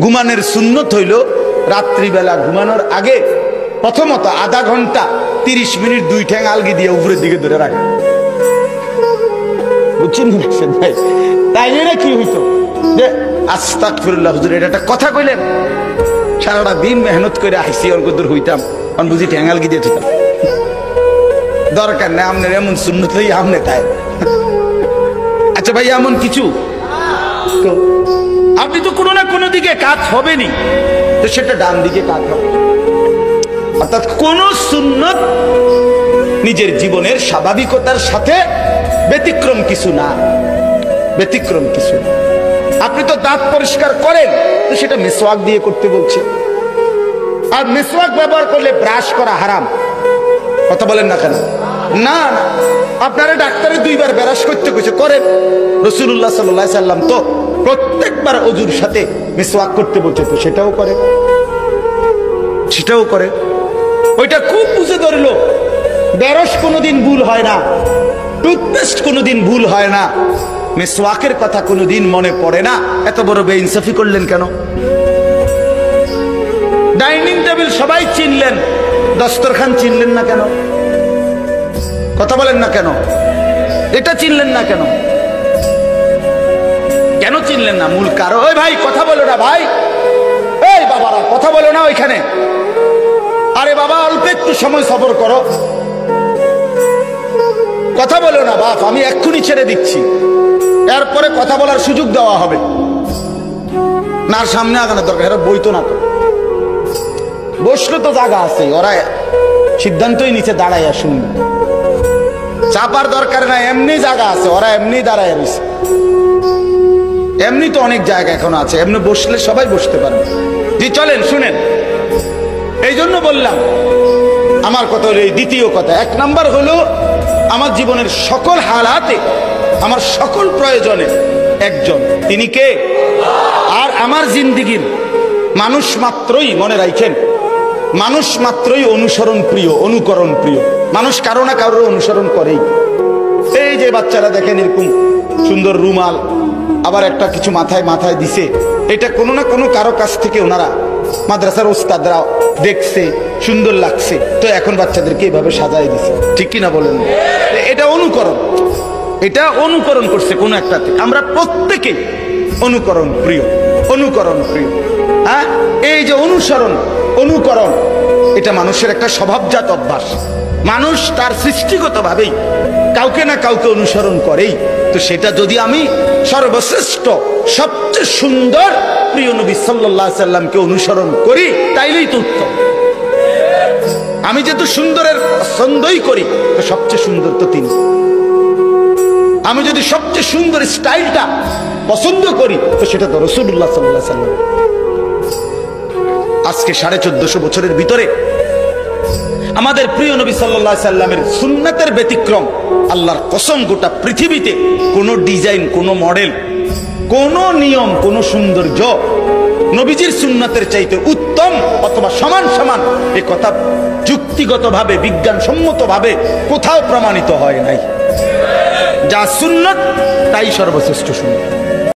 ঘুমানোর সুন্নত হইল রাত্রিবেলা ঘুমানোর আগে প্রথমত আধা ঘন্টা 30 মিনিট দুই ঠ্যাং আলগি দিয়ে উপরের দিকে ধরে রাখা। বুঝছেন ভাই? তাইলে না কি হইতো যে আস্তাগফিরুল্লাহ হুজুর এটা একটা কথা কইলেন, সারাটা দিন মেহনত করে আইসি অল্প দূর হইতাম, কারণ বুঝি ঠ্যাং আলগি দিয়ে দিতাম। দরকার নেই আপনার এমন সুন্নত হই আপনি তাই। আচ্ছা ভাই এমন কিছু আপনি তো কোনো না কোনো দিকে কাজ হবেনি, তো সেটা ডান দিকে কাজ হবে। অর্থাৎ কোন সুন্নত নিজের জীবনের স্বাভাবিকতার সাথে ব্যতিক্রম কিছু না, ব্যতিক্রম কিছু না। আপনি তো দাঁত পরিষ্কার করেন, তো সেটা মিসওয়াক দিয়ে করতে বলছে। আর মিসওয়াক ব্যবহার করলে ব্রাশ করা হারাম। কথা বলেন না কেন? না না, আপনারা ডাক্তারে 2 বার ব্রাশ করতে কইছে, করেন। রাসূলুল্লাহ সাল্লাল্লাহু আলাইহি সাল্লাম তো প্রত্যেকবার ওযুর সাথে মিসওয়াক করতে বলছে, তো সেটাও করে, সেটাও করে। ওইটা খুব বুঝে ধরলো, ব্রাশ কোনোদিন ভুল হয় না, টুথপেস্ট কোনোদিন ভুল হয় না, মিসওয়াকের কথা কোনোদিন মনে পড়ে না। এত বড় বেইনসাফি করলেন কেন? ডাইনিং টেবিল সবাই চিনলেন, দস্তরখান চিনলেন না কেন? কথা বলেন না কেন? এটা চিনলেন না কেন? কেন চিনলেন না? মূল কারণ ওই ভাই কথা বলো না, ভাই এই বাবারা কথা বলো না ওইখানে। আরে বাবা অল্প একটু সময় সবর করো, কথা বলো না বাপ, আমি এক্ষুনি ছেড়ে দিচ্ছি, এরপরে কথা বলার সুযোগ দেওয়া হবে না। সামনে আগানোর দরকার, এরা বইতো না তো, বসলে তো জায়গা আছে, ওরা সিদ্ধান্তই নিচে দাঁড়াইয়া শুনবে, চাপার দরকার না, এমনি জায়গা আছে, ওরা এমনি দাঁড়ায় রয়েছে। এমনি তো অনেক জায়গা এখন আছে, এমনি বসলে সবাই বসতে পারবে। জি চলেন শুনেন, এই জন্য বললাম আমার কথা হলো এই দ্বিতীয় কথা। 1 নাম্বার হলো আমার জীবনের সকল হালাতে, আমার সকল প্রয়োজনে একজন, তিনি কে? আর আমার জিন্দিগির মানুষ মাত্রই, মনে রাখেন, মানুষ মাত্রই অনুসরণ প্রিয়, অনুকরণ প্রিয়। মানুষ কারো না কারোর অনুসরণ করেই। এই যে বাচ্চারা দেখেন এরকম সুন্দর রুমাল, আবার একটা কিছু মাথায় মাথায় দিছে, এটা কোনো না কোনো কারো কাছ থেকে ওনারা মাদ্রাসার ওস্তাদরা দেখছে, সুন্দর লাগছে, তো এখন বাচ্চাদেরকে এইভাবে সাজাই দিছে। ঠিক কিনা বলেন? এটা অনুকরণ, এটা অনুকরণ করছে কোনো একটা। আমরা প্রত্যেকেই অনুকরণ প্রিয়, অনুকরণ প্রিয়। হ্যাঁ, এই যে অনুসরণ, অনুকরণ, এটা মানুষের একটা স্বভাবজাত অভ্যাস। মানুষ তার সৃষ্টিগতভাবেই কাউকে না কাউকে অনুসরণ করেই। তো সেটা যদি আমি সর্বশ্রেষ্ঠ সবচেয়ে সুন্দর প্রিয় নবী সাল্লাল্লাহু আলাইহি সাল্লামকে অনুসরণ করি, তাইলেই তো উত্তম। আমি যেহেতু সুন্দরের পছন্দই করি, তো সবচেয়ে সুন্দর তো তিনি। আমি যদি সবচেয়ে সুন্দর স্টাইলটা পছন্দ করি, তো সেটা তো রাসূলুল্লাহ সাল্লাল্লাহু আলাইহি সাল্লাম। আজকে 1450 বছরের ভিতরে আমাদের প্রিয় নবী সাল্লাল্লাহু আলাইহি সাল্লামের সুন্নাতের ব্যতিক্রম, আল্লাহর কসম গোটা পৃথিবীতে কোন ডিজাইন, কোন মডেল, কোন নিয়ম, কোন সৌন্দর্য নবীজির সুন্নাতের চাইতে উত্তম অথবা সমান সমান, এ কথা যুক্তিগতভাবে বিজ্ঞানসম্মতভাবে কোথাও প্রমাণিত হয় নাই। যা সুন্নাত তাই সর্বশ্রেষ্ঠ সুন্নাত।